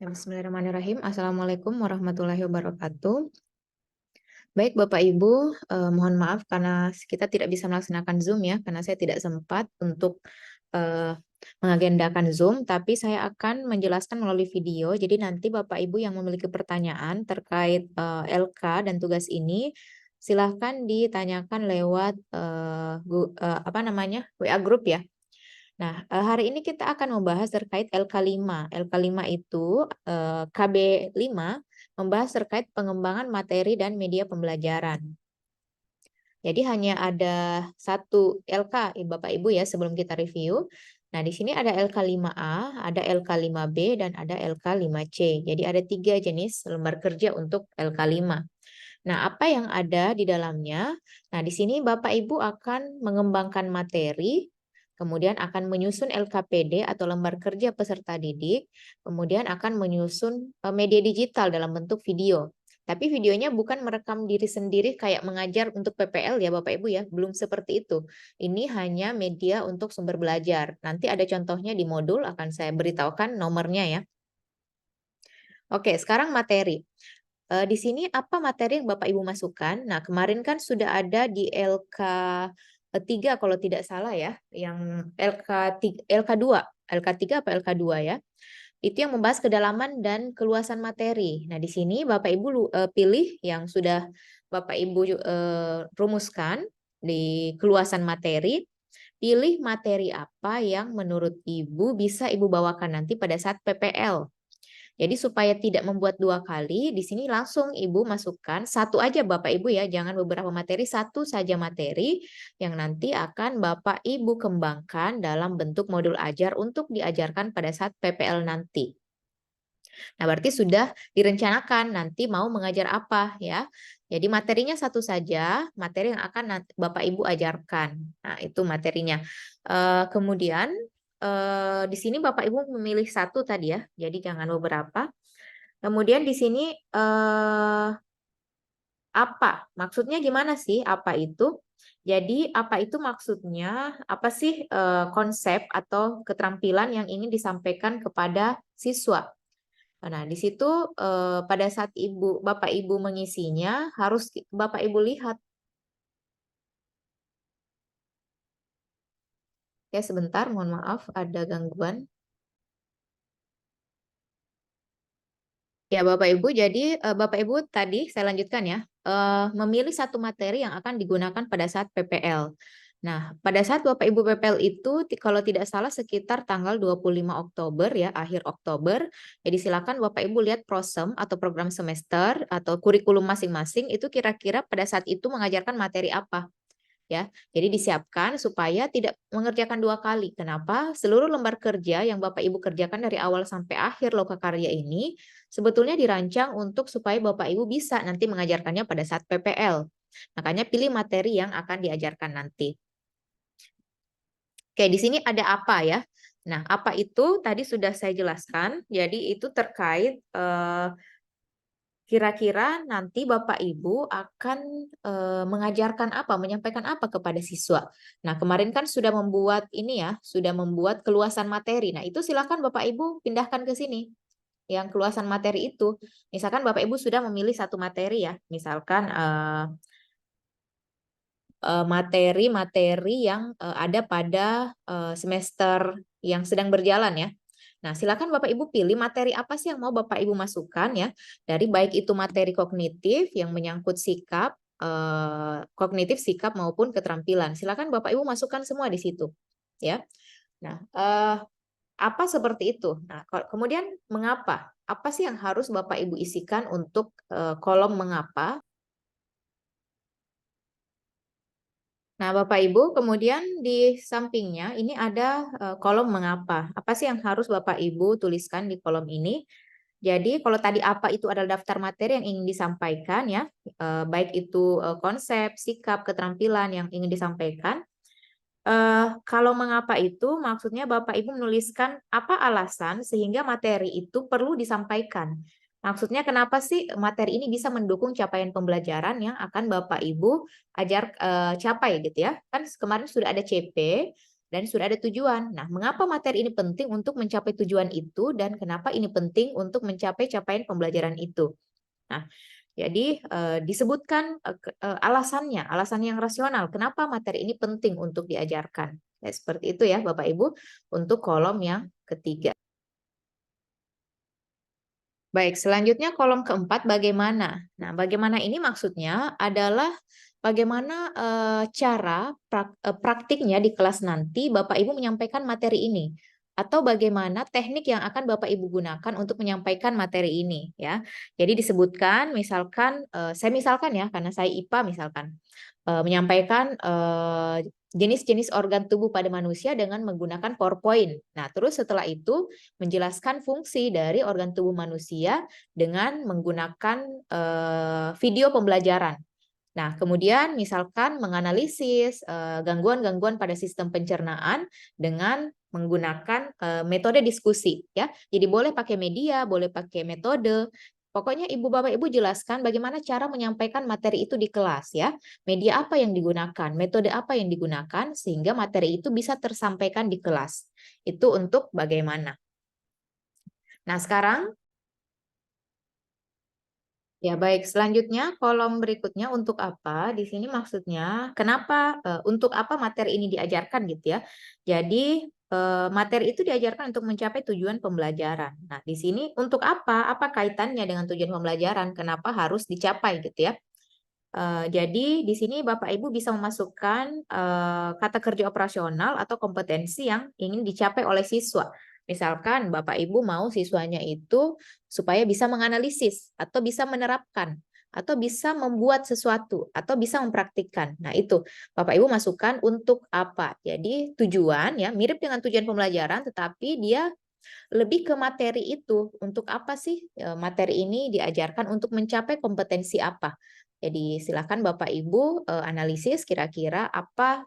Ya, Bismillahirrahmanirrahim. Assalamualaikum warahmatullahi wabarakatuh. Baik Bapak Ibu, mohon maaf karena kita tidak bisa melaksanakan Zoom ya, karena saya tidak sempat untuk eh, mengagendakan Zoom, tapi saya akan menjelaskan melalui video. Jadi nanti Bapak Ibu yang memiliki pertanyaan terkait LK dan tugas ini, silahkan ditanyakan lewat WA Group ya. Nah, hari ini kita akan membahas terkait LK5. LK5 itu KB5 membahas terkait pengembangan materi dan media pembelajaran. Jadi hanya ada satu LK, Bapak Ibu ya, sebelum kita review. Nah, di sini ada LK5A, ada LK5B, dan ada LK5C. Jadi ada 3 jenis lembar kerja untuk LK5. Nah, apa yang ada di dalamnya? Nah, di sini Bapak Ibu akan mengembangkan materi, kemudian akan menyusun LKPD atau lembar kerja peserta didik, kemudian akan menyusun media digital dalam bentuk video. Tapi videonya bukan merekam diri sendiri kayak mengajar untuk PPL ya Bapak Ibu ya, belum seperti itu. Ini hanya media untuk sumber belajar. Nanti ada contohnya di modul, akan saya beritahukan nomornya ya. Oke, sekarang materi. Di sini apa materi yang Bapak Ibu masukkan? Nah, kemarin kan sudah ada di LK3 kalau tidak salah ya, yang LK2, LK3 apa LK2 ya. Itu yang membahas kedalaman dan keluasan materi. Nah, di sini Bapak Ibu pilih yang sudah Bapak Ibu rumuskan di keluasan materi. Pilih materi apa yang menurut Ibu bisa Ibu bawakan nanti pada saat PPL. Jadi supaya tidak membuat 2 kali, di sini langsung Ibu masukkan satu aja Bapak Ibu ya, jangan beberapa materi, satu saja materi yang nanti akan Bapak Ibu kembangkan dalam bentuk modul ajar untuk diajarkan pada saat PPL nanti. Nah, berarti sudah direncanakan nanti mau mengajar apa ya. Jadi materinya satu saja, materi yang akan Bapak Ibu ajarkan. Nah, itu materinya. Kemudian di sini Bapak Ibu memilih satu tadi ya, jadi jangan beberapa. Kemudian di sini apa? Maksudnya gimana sih apa itu? Jadi apa itu maksudnya? Apa sih konsep atau keterampilan yang ingin disampaikan kepada siswa? Nah, di situ pada saat Bapak Ibu mengisinya harus Bapak Ibu lihat. Ya, sebentar, mohon maaf ada gangguan. Ya, Bapak Ibu, jadi Bapak Ibu tadi saya lanjutkan ya, memilih satu materi yang akan digunakan pada saat PPL. Nah, pada saat Bapak Ibu PPL itu kalau tidak salah sekitar tanggal 25 Oktober ya, akhir Oktober. Jadi silakan Bapak Ibu lihat prosem atau program semester atau kurikulum masing-masing itu kira-kira pada saat itu mengajarkan materi apa. Ya, jadi disiapkan supaya tidak mengerjakan 2 kali. Kenapa? Seluruh lembar kerja yang Bapak Ibu kerjakan dari awal sampai akhir lokakarya ini sebetulnya dirancang untuk supaya Bapak Ibu bisa nanti mengajarkannya pada saat PPL. Makanya pilih materi yang akan diajarkan nanti. Oke, di sini ada apa ya? Nah, apa itu tadi sudah saya jelaskan. Jadi itu terkait kira-kira nanti Bapak Ibu akan mengajarkan apa, menyampaikan apa kepada siswa. Nah, kemarin kan sudah membuat ini ya, sudah membuat keluasan materi. Nah, itu silakan Bapak Ibu pindahkan ke sini. Yang keluasan materi itu, misalkan Bapak Ibu sudah memilih satu materi ya, misalkan materi-materi yang ada pada semester yang sedang berjalan ya. Nah, silakan Bapak Ibu pilih materi apa sih yang mau Bapak Ibu masukkan ya. Dari baik itu materi kognitif yang menyangkut sikap, kognitif, sikap maupun keterampilan. Silakan Bapak Ibu masukkan semua di situ. Ya. Nah, apa seperti itu? Nah, kemudian mengapa? Apa sih yang harus Bapak Ibu isikan untuk kolom mengapa? Nah, Bapak Ibu, kemudian di sampingnya ini ada kolom mengapa. Apa sih yang harus Bapak Ibu tuliskan di kolom ini? Jadi, kalau tadi apa itu adalah daftar materi yang ingin disampaikan ya, baik itu konsep, sikap, keterampilan yang ingin disampaikan. Kalau mengapa itu maksudnya Bapak Ibu menuliskan apa alasan sehingga materi itu perlu disampaikan. Maksudnya kenapa sih materi ini bisa mendukung capaian pembelajaran yang akan Bapak Ibu capai gitu ya. Kan kemarin sudah ada CP, dan sudah ada tujuan. Nah, mengapa materi ini penting untuk mencapai tujuan itu dan kenapa ini penting untuk mencapai capaian pembelajaran itu. Nah, jadi disebutkan alasannya, alasan yang rasional kenapa materi ini penting untuk diajarkan. Ya, seperti itu ya Bapak Ibu untuk kolom yang ketiga. Baik, selanjutnya kolom keempat bagaimana? Nah, bagaimana ini maksudnya adalah bagaimana cara praktiknya di kelas nanti Bapak Ibu menyampaikan materi ini atau bagaimana teknik yang akan Bapak Ibu gunakan untuk menyampaikan materi ini ya. Jadi disebutkan misalkan saya misalkan ya karena saya IPA misalkan menyampaikan jenis-jenis organ tubuh pada manusia dengan menggunakan PowerPoint. Nah, terus setelah itu menjelaskan fungsi dari organ tubuh manusia dengan menggunakan video pembelajaran. Nah, kemudian misalkan menganalisis gangguan-gangguan pada sistem pencernaan dengan menggunakan metode diskusi ya. Jadi boleh pakai media, boleh pakai metode. Pokoknya Ibu Bapak Ibu jelaskan bagaimana cara menyampaikan materi itu di kelas ya. Media apa yang digunakan, metode apa yang digunakan sehingga materi itu bisa tersampaikan di kelas. Itu untuk bagaimana. Nah, sekarang ya, baik. Selanjutnya, kolom berikutnya untuk apa? Di sini maksudnya, kenapa, untuk apa materi ini diajarkan gitu ya. Jadi, materi itu diajarkan untuk mencapai tujuan pembelajaran. Nah, di sini untuk apa? Apa kaitannya dengan tujuan pembelajaran? Kenapa harus dicapai gitu ya. Jadi, di sini Bapak Ibu bisa memasukkan kata kerja operasional atau kompetensi yang ingin dicapai oleh siswa. Misalkan Bapak Ibu mau siswanya itu supaya bisa menganalisis atau bisa menerapkan atau bisa membuat sesuatu atau bisa mempraktikkan. Nah, itu Bapak Ibu masukkan untuk apa. Jadi tujuan ya mirip dengan tujuan pembelajaran tetapi dia lebih ke materi itu. Untuk apa sih materi ini diajarkan untuk mencapai kompetensi apa. Jadi silakan Bapak Ibu analisis kira-kira apa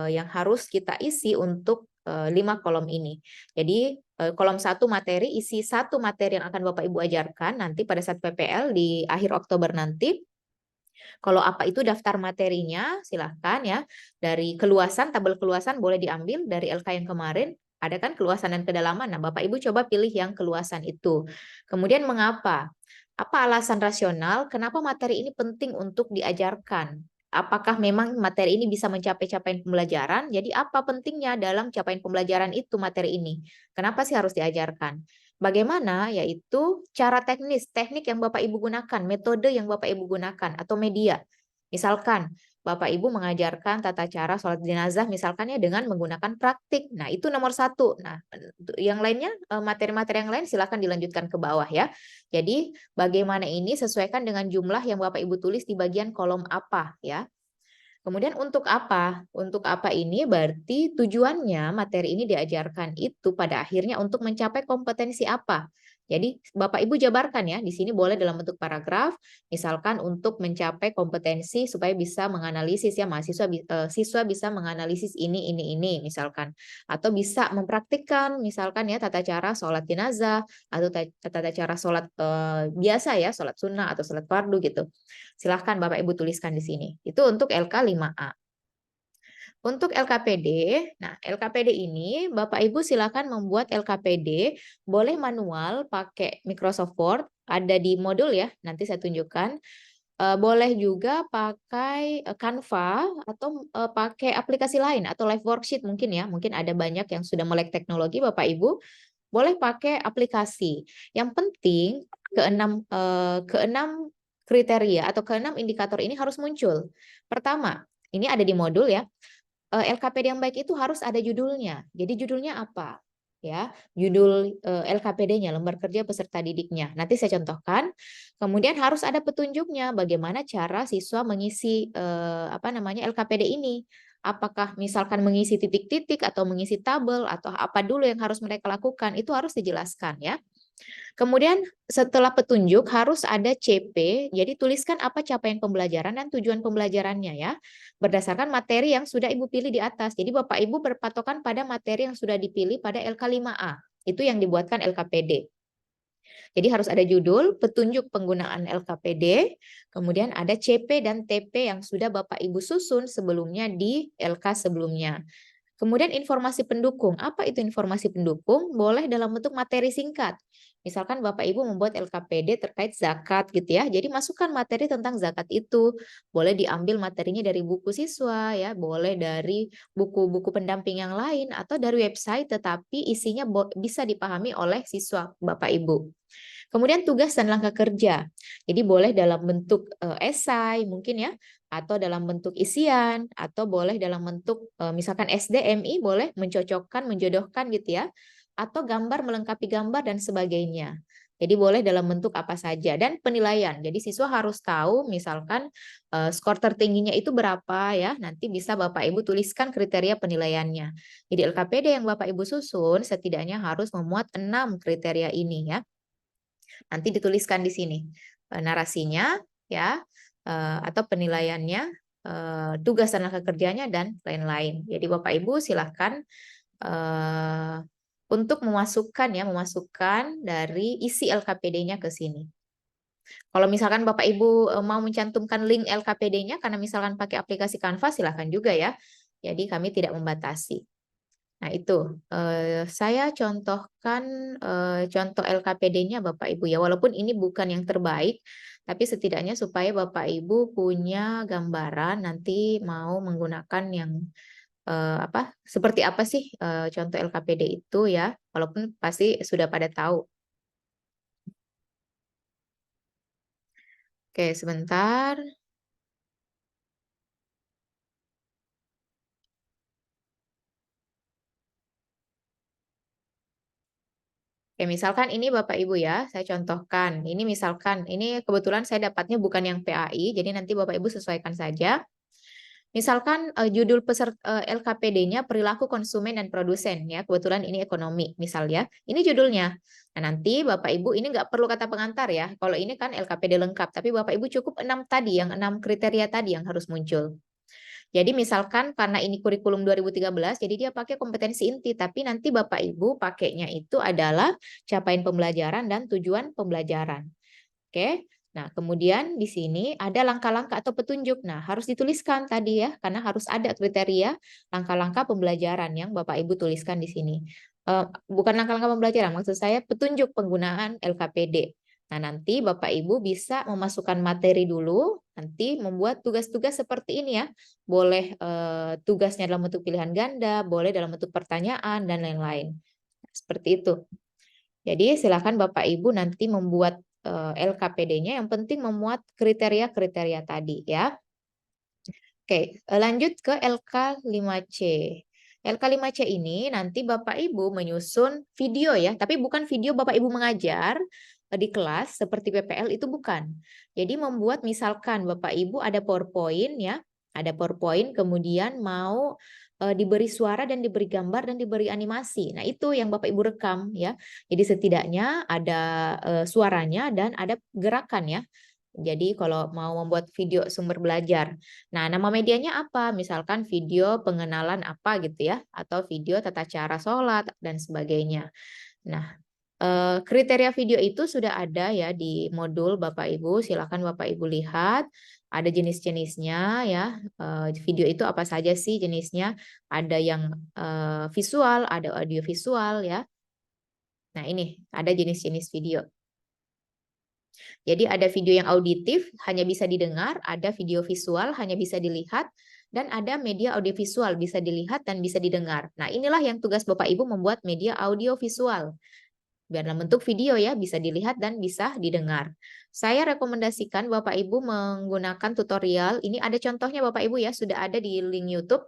yang harus kita isi untuk 5 kolom ini. Jadi kolom 1 materi, isi 1 materi yang akan Bapak Ibu ajarkan nanti pada saat PPL di akhir Oktober nanti. Kalau apa itu daftar materinya, silahkan ya. Dari keluasan, tabel keluasan boleh diambil dari LK yang kemarin. Ada kan keluasan dan kedalaman. Nah, Bapak Ibu coba pilih yang keluasan itu. Kemudian mengapa? Apa alasan rasional kenapa materi ini penting untuk diajarkan? Apakah memang materi ini bisa mencapai capaian pembelajaran? Jadi apa pentingnya dalam capaian pembelajaran itu materi ini? Kenapa sih harus diajarkan? Bagaimana? Yaitu cara teknis, teknik yang Bapak Ibu gunakan, metode yang Bapak Ibu gunakan, atau media. Misalkan, Bapak Ibu mengajarkan tata cara sholat jenazah misalkan ya dengan menggunakan praktik. Nah, itu nomor 1. Nah, yang lainnya, materi-materi yang lain silakan dilanjutkan ke bawah ya. Jadi, bagaimana ini sesuaikan dengan jumlah yang Bapak Ibu tulis di bagian kolom apa ya. Kemudian untuk apa? Untuk apa ini berarti tujuannya materi ini diajarkan itu pada akhirnya untuk mencapai kompetensi apa? Jadi Bapak Ibu jabarkan ya, di sini boleh dalam bentuk paragraf, misalkan untuk mencapai kompetensi supaya bisa menganalisis ya mahasiswa siswa bisa menganalisis ini misalkan atau bisa mempraktikkan misalkan ya tata cara sholat jenazah atau tata cara sholat biasa ya, sholat sunnah atau sholat fardu gitu. Silahkan Bapak Ibu tuliskan di sini. Itu untuk LK 5A. Untuk LKPD, nah LKPD ini Bapak Ibu silakan membuat LKPD, boleh manual pakai Microsoft Word, ada di modul ya, nanti saya tunjukkan. Boleh juga pakai Canva atau pakai aplikasi lain atau live worksheet mungkin ya, mungkin ada banyak yang sudah melek teknologi Bapak Ibu, boleh pakai aplikasi. Yang penting keenam kriteria atau keenam indikator ini harus muncul. Pertama, ini ada di modul ya. LKPD yang baik itu harus ada judulnya. Jadi judulnya apa? Ya, judul LKPD-nya, lembar kerja peserta didiknya. Nanti saya contohkan. Kemudian harus ada petunjuknya bagaimana cara siswa mengisi LKPD ini. Apakah misalkan mengisi titik-titik atau mengisi tabel atau apa dulu yang harus mereka lakukan, itu harus dijelaskan ya. Kemudian setelah petunjuk harus ada CP, jadi tuliskan apa capaian pembelajaran dan tujuan pembelajarannya ya, berdasarkan materi yang sudah Ibu pilih di atas. Jadi Bapak Ibu berpatokan pada materi yang sudah dipilih pada LK5A, itu yang dibuatkan LKPD. Jadi harus ada judul, petunjuk penggunaan LKPD, kemudian ada CP dan TP yang sudah Bapak Ibu susun sebelumnya di LK sebelumnya. Kemudian informasi pendukung. Apa itu informasi pendukung? Boleh dalam bentuk materi singkat. Misalkan Bapak Ibu membuat LKPD terkait zakat gitu ya. Jadi masukkan materi tentang zakat itu. Boleh diambil materinya dari buku siswa ya, boleh dari buku-buku pendamping yang lain atau dari website tetapi isinya bisa dipahami oleh siswa Bapak Ibu. Kemudian tugas dan langkah kerja. Jadi boleh dalam bentuk esai mungkin ya, atau dalam bentuk isian, atau boleh dalam bentuk misalkan SDMI boleh mencocokkan, menjodohkan gitu ya, atau gambar melengkapi gambar dan sebagainya. Jadi boleh dalam bentuk apa saja dan penilaian. Jadi siswa harus tahu misalkan skor tertingginya itu berapa ya. Nanti bisa Bapak Ibu tuliskan kriteria penilaiannya. Jadi LKPD yang Bapak Ibu susun setidaknya harus memuat 6 kriteria ini ya. Nanti dituliskan di sini narasinya ya, atau penilaiannya, tugas dan langkah kerjanya dan lain-lain. Jadi Bapak Ibu silahkan untuk memasukkan dari isi LKPD-nya ke sini. Kalau misalkan Bapak Ibu mau mencantumkan link LKPD-nya karena misalkan pakai aplikasi Canva silahkan juga ya. Jadi kami tidak membatasi. Nah itu, saya contohkan contoh LKPD-nya Bapak Ibu ya, walaupun ini bukan yang terbaik, tapi setidaknya supaya Bapak Ibu punya gambaran nanti mau menggunakan yang seperti apa sih contoh LKPD itu ya, walaupun pasti sudah pada tahu. Oke, sebentar. Oke, misalkan ini Bapak Ibu ya, saya contohkan. Ini misalkan, ini kebetulan saya dapatnya bukan yang PAI, jadi nanti Bapak Ibu sesuaikan saja. Misalkan judul LKPD-nya perilaku konsumen dan produsen ya, kebetulan ini ekonomi misal ya. Ini judulnya. Nah, nanti Bapak Ibu ini nggak perlu kata pengantar ya. Kalau ini kan LKPD lengkap, tapi Bapak Ibu cukup 6 tadi, yang 6 kriteria tadi yang harus muncul. Jadi misalkan karena ini kurikulum 2013, jadi dia pakai kompetensi inti, tapi nanti Bapak Ibu pakainya itu adalah capaian pembelajaran dan tujuan pembelajaran. Oke. Nah, kemudian di sini ada langkah-langkah atau petunjuk. Nah, harus dituliskan tadi ya, karena harus ada kriteria langkah-langkah pembelajaran yang Bapak Ibu tuliskan di sini. Bukan langkah-langkah pembelajaran, maksud saya petunjuk penggunaan LKPD. Nah, nanti Bapak Ibu bisa memasukkan materi dulu, nanti membuat tugas-tugas seperti ini ya. Boleh tugasnya dalam bentuk pilihan ganda, boleh dalam bentuk pertanyaan, dan lain-lain. Seperti itu. Jadi silakan Bapak Ibu nanti membuat LKPD-nya, yang penting memuat kriteria-kriteria tadi ya. Oke, lanjut ke LK5C. LK5C ini nanti Bapak Ibu menyusun video ya, tapi bukan video Bapak Ibu mengajar di kelas seperti PPL itu bukan. Jadi membuat misalkan Bapak Ibu ada PowerPoint ya, ada PowerPoint kemudian mau diberi suara dan diberi gambar dan diberi animasi. Nah, itu yang Bapak Ibu rekam ya. Jadi setidaknya ada suaranya dan ada gerakan ya. Jadi kalau mau membuat video sumber belajar. Nah, nama medianya apa? Misalkan video pengenalan apa gitu ya, atau video tata cara sholat dan sebagainya. Nah, kriteria video itu sudah ada ya di modul Bapak Ibu. Silakan Bapak Ibu lihat. Ada jenis-jenisnya ya. Video itu apa saja sih jenisnya? Ada yang visual, ada audio visual ya. Nah, ini ada jenis-jenis video. Jadi ada video yang auditif, hanya bisa didengar, ada video visual, hanya bisa dilihat, dan ada media audiovisual, bisa dilihat dan bisa didengar. Nah, inilah yang tugas Bapak Ibu membuat media audiovisual. Biar dalam bentuk video ya, bisa dilihat dan bisa didengar. Saya rekomendasikan Bapak Ibu menggunakan tutorial. Ini ada contohnya Bapak Ibu ya, sudah ada di link YouTube.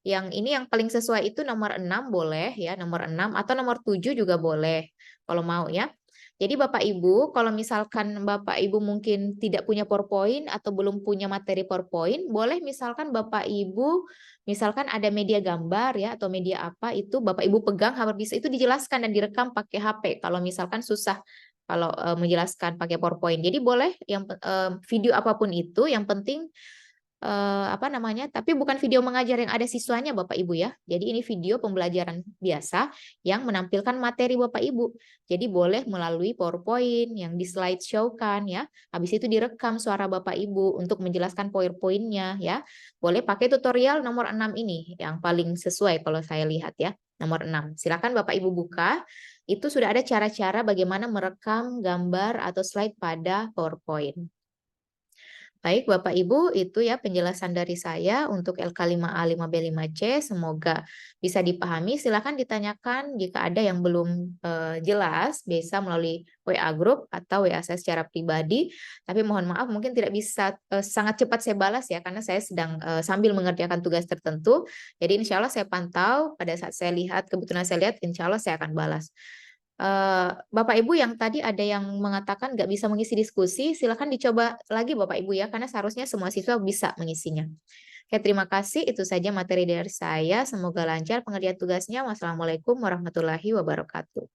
Yang ini yang paling sesuai itu nomor 6 boleh ya, nomor 6 atau nomor 7 juga boleh kalau mau ya. Jadi Bapak Ibu, kalau misalkan Bapak Ibu mungkin tidak punya PowerPoint atau belum punya materi PowerPoint, boleh misalkan Bapak Ibu, misalkan ada media gambar ya atau media apa itu Bapak Ibu pegang harus bisa itu dijelaskan dan direkam pakai HP. Kalau misalkan susah kalau menjelaskan pakai PowerPoint. Jadi boleh yang video apapun itu, yang penting Apa namanya, tapi bukan video mengajar yang ada siswanya Bapak Ibu ya. Jadi ini video pembelajaran biasa yang menampilkan materi Bapak Ibu. Jadi boleh melalui PowerPoint yang di slideshow-kan ya. Habis itu direkam suara Bapak Ibu untuk menjelaskan poin-poinnya ya. Boleh pakai tutorial nomor 6 ini yang paling sesuai kalau saya lihat ya. Nomor 6. Silakan Bapak Ibu buka. Itu sudah ada cara-cara bagaimana merekam gambar atau slide pada PowerPoint. Baik, Bapak Ibu, itu ya penjelasan dari saya untuk LK5A, 5B, 5C. Semoga bisa dipahami. Silakan ditanyakan jika ada yang belum jelas, bisa melalui WA Group atau WA saya secara pribadi. Tapi mohon maaf, mungkin tidak bisa sangat cepat saya balas ya, karena saya sedang sambil mengerjakan tugas tertentu. Jadi insya Allah saya pantau, pada saat saya lihat, kebetulan saya lihat, insya Allah saya akan balas. Bapak Ibu yang tadi ada yang mengatakan nggak bisa mengisi diskusi, silakan dicoba lagi Bapak Ibu ya, karena seharusnya semua siswa bisa mengisinya. Oke, terima kasih. Itu saja materi dari saya. Semoga lancar pengerjaan tugasnya. Wassalamualaikum warahmatullahi wabarakatuh.